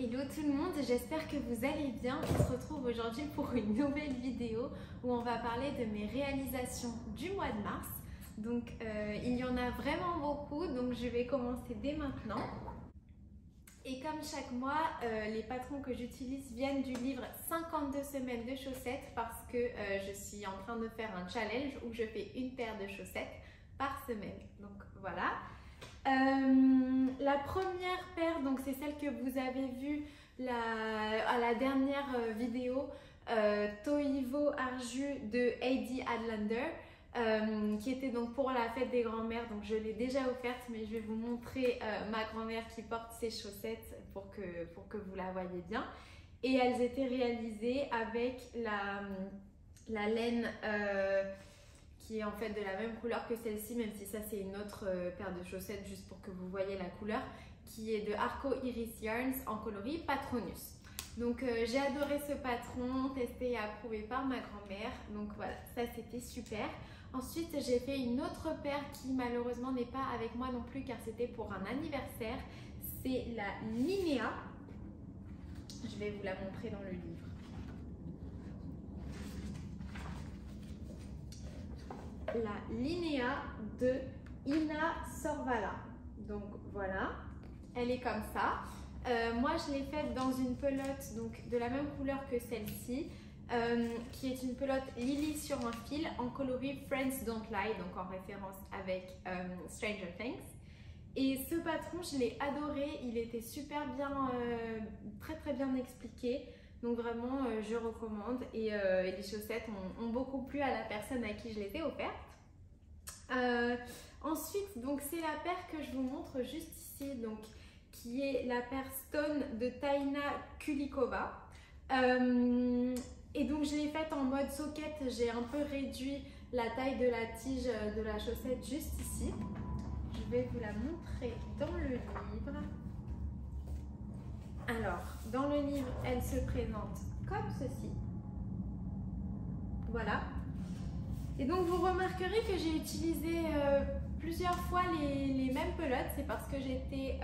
Hello tout le monde, j'espère que vous allez bien. On se retrouve aujourd'hui pour une nouvelle vidéo où on va parler de mes réalisations du mois de mars. Donc il y en a vraiment beaucoup, donc je vais commencer dès maintenant. Et comme chaque mois, les patrons que j'utilise viennent du livre 52 semaines de chaussettes parce que je suis en train de faire un challenge où je fais une paire de chaussettes par semaine. Donc voilà. La première paire, donc c'est celle que vous avez vue à la dernière vidéo, Toivo Arju de Heidi Adlander, qui était donc pour la fête des grands-mères. Donc je l'ai déjà offerte, mais je vais vous montrer ma grand-mère qui porte ces chaussettes pour que vous la voyez bien. Et elles étaient réalisées avec la laine qui est en fait de la même couleur que celle-ci, même si ça c'est une autre paire de chaussettes, juste pour que vous voyez la couleur, qui est de Arco Iris Yarns en coloris Patronus. Donc j'ai adoré ce patron, testé et approuvé par ma grand-mère, donc voilà, ça c'était super. Ensuite j'ai fait une autre paire qui malheureusement n'est pas avec moi non plus car c'était pour un anniversaire, c'est la Linéa. Je vais vous la montrer dans le livre. La Linéa de Ina Sorvala. Donc voilà, elle est comme ça. Moi je l'ai faite dans une pelote donc de la même couleur que celle-ci, qui est une pelote Lily sur un fil en coloris Friends Don't Lie, donc en référence avec Stranger Things. Et ce patron je l'ai adoré, il était super bien, très bien expliqué. Donc vraiment, je recommande et les chaussettes ont beaucoup plu à la personne à qui je les ai offertes. Ensuite, donc c'est la paire que je vous montre juste ici, donc qui est la paire Stone de Taina Kulikova. Et donc je l'ai faite en mode socket, j'ai un peu réduit la taille de la tige de la chaussette juste ici. Je vais vous la montrer dans le livre. Alors, dans le livre, elle se présente comme ceci. Voilà. Et donc, vous remarquerez que j'ai utilisé plusieurs fois les mêmes pelotes. C'est parce que j'étais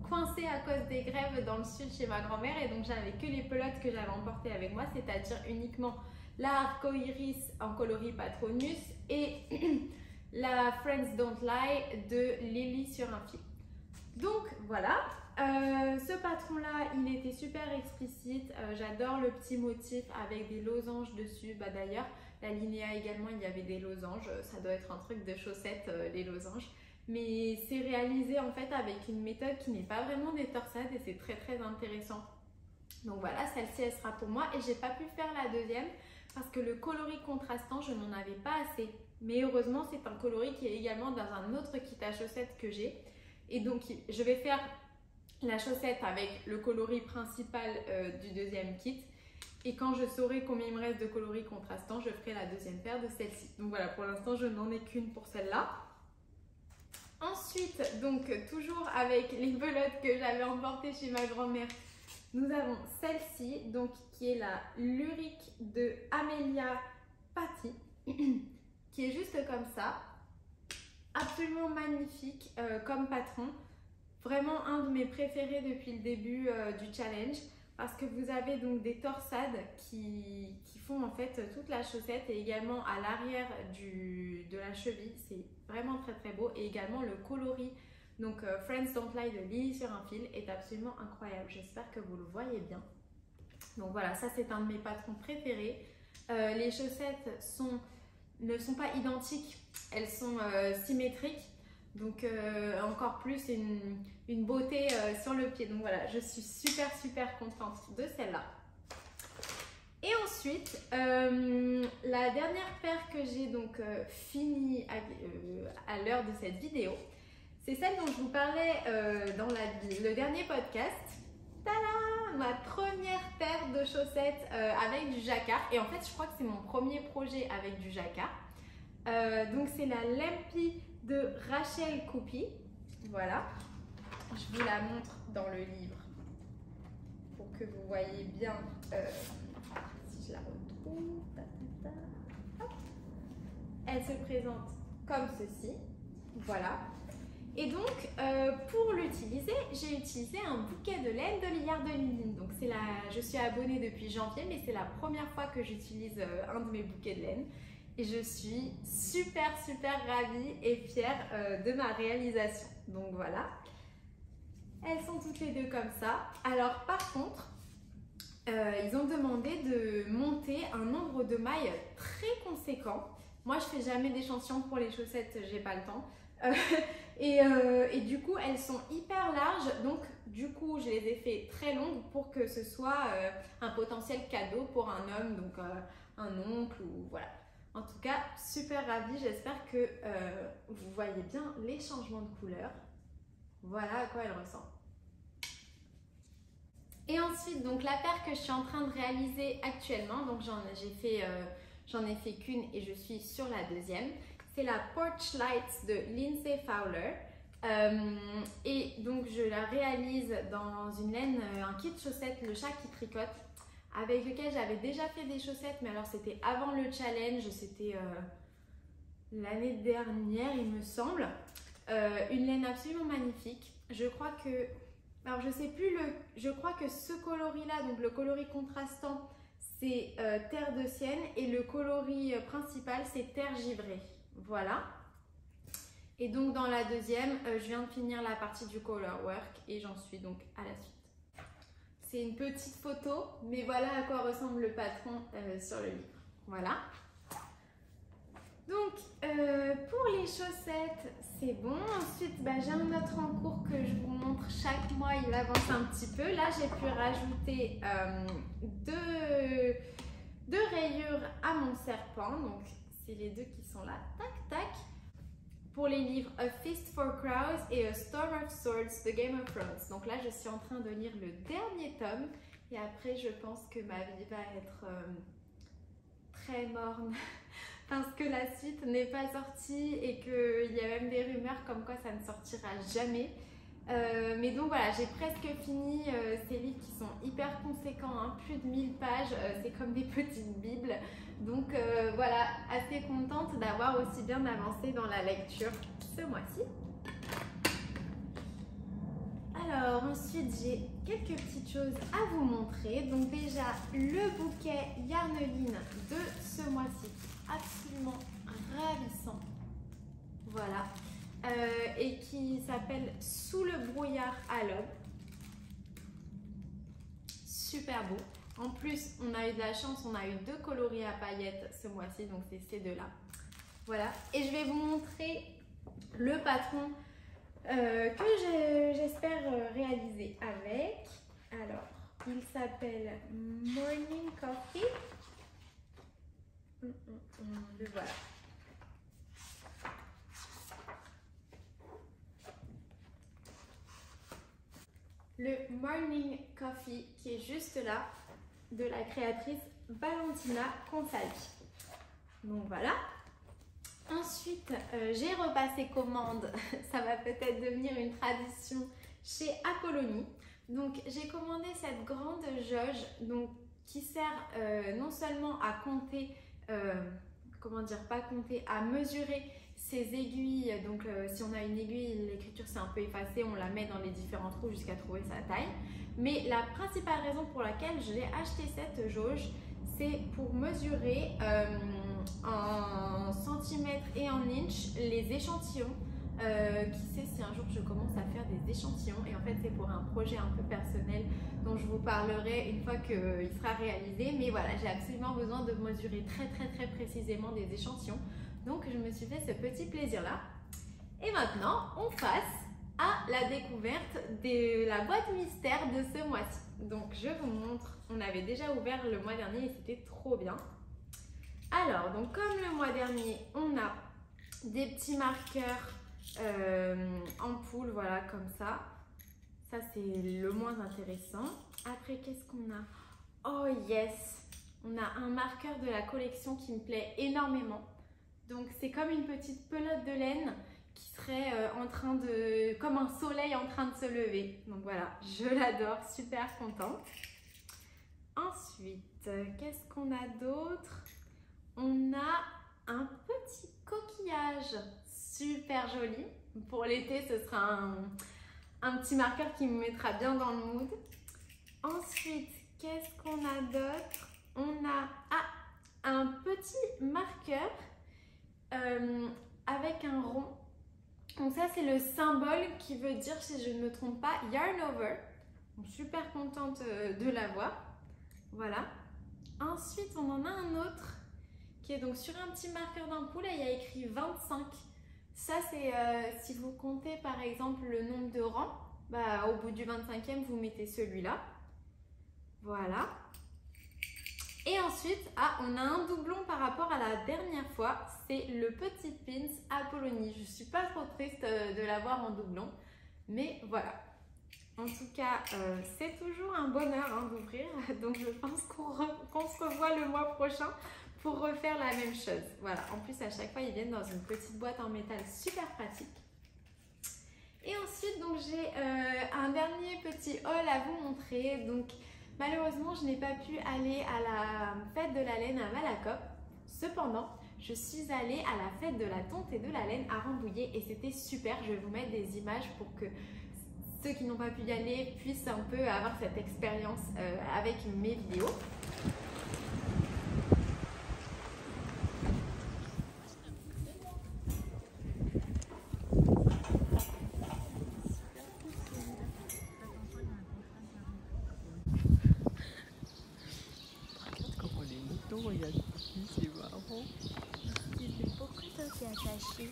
coincée à cause des grèves dans le sud chez ma grand-mère. Et donc, j'avais que les pelotes que j'avais emportées avec moi, c'est-à-dire uniquement la Arco Iris en coloris Patronus et la Friends Don't Lie de Lily sur un fil. Donc, voilà. Ce patron là il était super explicite, j'adore le petit motif avec des losanges dessus. Bah, d'ailleurs la Linéa également, il y avait des losanges, ça doit être un truc de chaussettes, les losanges, mais c'est réalisé en fait avec une méthode qui n'est pas vraiment des torsades et c'est très intéressant. Donc voilà, celle-ci elle sera pour moi et j'ai pas pu faire la deuxième parce que le coloris contrastant je n'en avais pas assez, mais heureusement c'est un coloris qui est également dans un autre kit à chaussettes que j'ai. Et donc je vais faire la chaussette avec le coloris principal du deuxième kit. Et quand je saurai combien il me reste de coloris contrastants, je ferai la deuxième paire de celle-ci. Donc voilà, pour l'instant, je n'en ai qu'une pour celle-là. Ensuite, donc toujours avec les pelotes que j'avais emportées chez ma grand-mère, nous avons celle-ci, donc qui est la Lyrique de Amelia Patti, qui est juste comme ça. Absolument magnifique comme patron. Vraiment un de mes préférés depuis le début du challenge parce que vous avez donc des torsades qui font en fait toute la chaussette et également à l'arrière de la cheville, c'est vraiment très beau. Et également le coloris, donc Friends Don't Lie de Lily sur un fil est absolument incroyable, j'espère que vous le voyez bien. Donc voilà, ça c'est un de mes patrons préférés. Les chaussettes ne sont pas identiques, elles sont symétriques. Donc encore plus une beauté sur le pied. Donc voilà, je suis super contente de celle-là. Et ensuite, la dernière paire que j'ai donc finie à l'heure de cette vidéo, c'est celle dont je vous parlais dans le dernier podcast. Tada! Ma première paire de chaussettes avec du jacquard. Et en fait, je crois que c'est mon premier projet avec du jacquard. Donc c'est la Lempy de Rachel Coupi. Voilà, je vous la montre dans le livre pour que vous voyez bien. Si je la retrouve, hop. Elle se présente comme ceci. Voilà. Et donc, pour l'utiliser, j'ai utilisé un bouquet de laine de Yardlinen. Donc, je suis abonnée depuis janvier, mais c'est la première fois que j'utilise un de mes bouquets de laine. Et je suis super ravie et fière de ma réalisation. Donc voilà, elles sont toutes les deux comme ça. Alors par contre, ils ont demandé de monter un nombre de mailles très conséquent. Moi, je fais jamais d'échantillons pour les chaussettes, j'ai pas le temps. Et du coup, elles sont hyper larges. Donc, du coup, je les ai fait très longues pour que ce soit un potentiel cadeau pour un homme, donc un oncle ou voilà. En tout cas, super ravie. J'espère que vous voyez bien les changements de couleur. Voilà à quoi elle ressemble. Et ensuite, donc la paire que je suis en train de réaliser actuellement, donc j'en ai fait qu'une et je suis sur la deuxième. C'est la Porch Lights de Lindsay Fowler. Et donc je la réalise dans une laine, un kit chaussettes, le chat qui tricote, avec lequel j'avais déjà fait des chaussettes, mais alors c'était avant le challenge, c'était l'année dernière il me semble. Une laine absolument magnifique. Je crois que, alors je sais plus, je crois que ce coloris là, donc le coloris contrastant, c'est terre de sienne et le coloris principal c'est terre givrée. Voilà. Et donc dans la deuxième, je viens de finir la partie du color work et j'en suis donc à la suite. C'est une petite photo, mais voilà à quoi ressemble le patron sur le livre. Voilà. Donc, pour les chaussettes, c'est bon. Ensuite, j'ai un autre en cours que je vous montre chaque mois. Il avance un petit peu. Là, j'ai pu rajouter deux rayures à mon serpent. Donc, c'est les deux qui sont là. Tac, tac. Pour les livres A Feast for Crows et A Storm of Swords de Game of Thrones. Donc là, je suis en train de lire le dernier tome. Et après, je pense que ma vie va être très morne. Parce que la suite n'est pas sortie et qu'il y a même des rumeurs comme quoi ça ne sortira jamais. Mais donc voilà, j'ai presque fini ces livres qui sont hyper conséquents, hein, plus de 1000 pages, c'est comme des petites bibles. Donc voilà, assez contente d'avoir aussi bien avancé dans la lecture ce mois-ci. Alors ensuite j'ai quelques petites choses à vous montrer. Donc déjà le bouquet Yarnline de ce mois-ci, absolument ravissant. Voilà. Et qui s'appelle Sous le brouillard à l'aube. Super beau. En plus, on a eu de la chance, on a eu deux coloris à paillettes ce mois-ci, donc c'est ces deux-là. Voilà. Et je vais vous montrer le patron que j'espère réaliser avec. Alors, il s'appelle Morning Coffee. Le voilà. Le Morning Coffee qui est juste là, de la créatrice Valentina Consali. Donc voilà. Ensuite, j'ai repassé commande, ça va peut-être devenir une tradition chez Apollonie. Donc j'ai commandé cette grande jauge donc, qui sert non seulement à compter, comment dire, pas compter, à mesurer ces aiguilles. Donc si on a une aiguille, l'écriture s'est un peu effacée, on la met dans les différents trous jusqu'à trouver sa taille. Mais la principale raison pour laquelle je l'ai acheté cette jauge, c'est pour mesurer en centimètres et en inches les échantillons. Qui sait si un jour je commence à faire des échantillons, et en fait c'est pour un projet un peu personnel dont je vous parlerai une fois qu'il sera réalisé. Mais voilà, j'ai absolument besoin de mesurer très précisément des échantillons, donc je me suis fait ce petit plaisir là. Et maintenant on passe à la découverte de la boîte mystère de ce mois-ci. Donc je vous montre, on avait déjà ouvert le mois dernier et c'était trop bien. Alors donc comme le mois dernier on a des petits marqueurs ampoules, voilà, comme ça. Ça c'est le moins intéressant. Après qu'est-ce qu'on a? Oh yes, on a un marqueur de la collection qui me plaît énormément. Donc c'est comme une petite pelote de laine qui serait en train de, comme un soleil en train de se lever. Donc voilà, je l'adore, super contente. Ensuite, qu'est-ce qu'on a d'autre? On a un petit coquillage super joli. Pour l'été, ce sera un petit marqueur qui me mettra bien dans le mood. Ensuite, qu'est-ce qu'on a d'autre? On a un petit marqueur avec un rond. Donc ça, c'est le symbole qui veut dire, si je ne me trompe pas, Yarn Over. Donc, super contente de l'avoir. Voilà. Ensuite, on en a un autre qui est donc sur un petit marqueur d'ampoule. Il y a écrit 25. Ça, c'est si vous comptez par exemple le nombre de rangs, bah, au bout du 25e, vous mettez celui-là. Voilà. Et ensuite, on a un doublon par rapport à la dernière fois. C'est le petit pins Apollonie. Je ne suis pas trop triste de l'avoir en doublon. Mais voilà. En tout cas, c'est toujours un bonheur d'ouvrir. Donc, je pense qu'on se revoit le mois prochain pour refaire la même chose. Voilà. En plus, à chaque fois, ils viennent dans une petite boîte en métal super pratique. Et ensuite, donc j'ai un dernier petit haul à vous montrer. Donc, malheureusement, je n'ai pas pu aller à la fête de la laine à Malakoff. Cependant, je suis allée à la fête de la tonte et de la laine à Rambouillet et c'était super. Je vais vous mettre des images pour que ceux qui n'ont pas pu y aller puissent un peu avoir cette expérience avec mes vidéos. Regarde ici, c'est marrant. Pourquoi toi t'es attaché?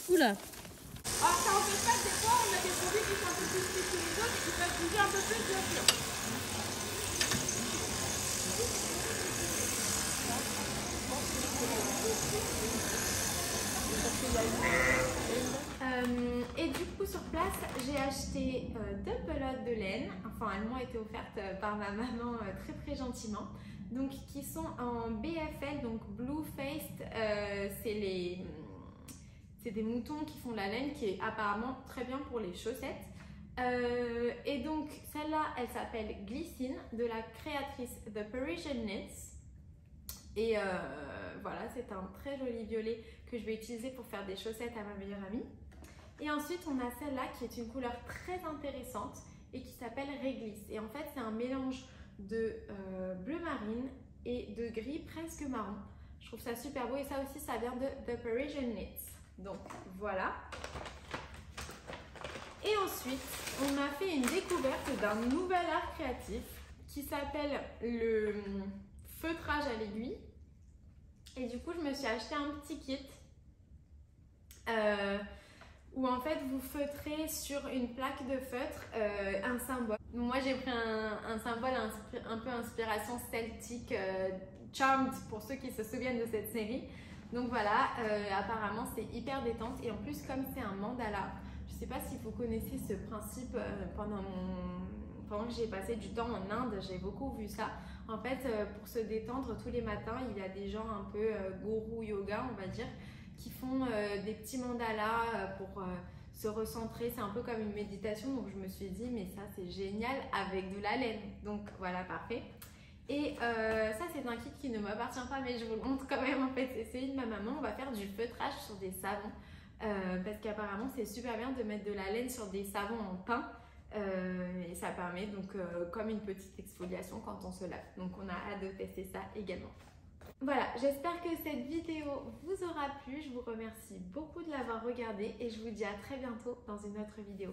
Oula! Alors ça empêche pas que des fois on a des produits qui sont un peu plus petits que les autres et qui peuvent bouger un peu plus bien sûr. Et du coup sur place j'ai acheté 2 pelotes de laine, enfin elles m'ont été offertes par ma maman très gentiment, donc qui sont en BFL, donc Blue Faced, c'est des moutons qui font la laine qui est apparemment très bien pour les chaussettes. Et donc celle-là elle s'appelle Glycine de la créatrice The Parisian Knits. Et voilà, c'est un très joli violet que je vais utiliser pour faire des chaussettes à ma meilleure amie. Et ensuite, on a celle-là qui est une couleur très intéressante et qui s'appelle Réglisse. Et en fait, c'est un mélange de bleu marine et de gris presque marron. Je trouve ça super beau et ça aussi, ça vient de The Parisian Knits. Donc voilà. Et ensuite, on a fait une découverte d'un nouvel art créatif qui s'appelle le feutrage à l'aiguille. Et du coup, je me suis acheté un petit kit où en fait vous feutrez sur une plaque de feutre un symbole. Moi j'ai pris un symbole un peu inspiration celtique, Charmed pour ceux qui se souviennent de cette série. Donc voilà, apparemment c'est hyper détente et en plus comme c'est un mandala, je ne sais pas si vous connaissez ce principe, pendant que j'ai passé du temps en Inde, j'ai beaucoup vu ça. En fait, pour se détendre tous les matins, il y a des gens un peu gourou yoga, on va dire, qui font des petits mandalas pour se recentrer. C'est un peu comme une méditation, donc je me suis dit, mais ça c'est génial avec de la laine. Donc voilà, parfait. Et ça c'est un kit qui ne m'appartient pas, mais je vous le montre quand même. En fait, c'est celui de ma maman. On va faire du feutrage sur des savons parce qu'apparemment c'est super bien de mettre de la laine sur des savons en pain. Et ça permet donc comme une petite exfoliation quand on se lave. Donc on a hâte de tester ça également. Voilà, j'espère que cette vidéo vous aura plu. Je vous remercie beaucoup de l'avoir regardée et je vous dis à très bientôt dans une autre vidéo.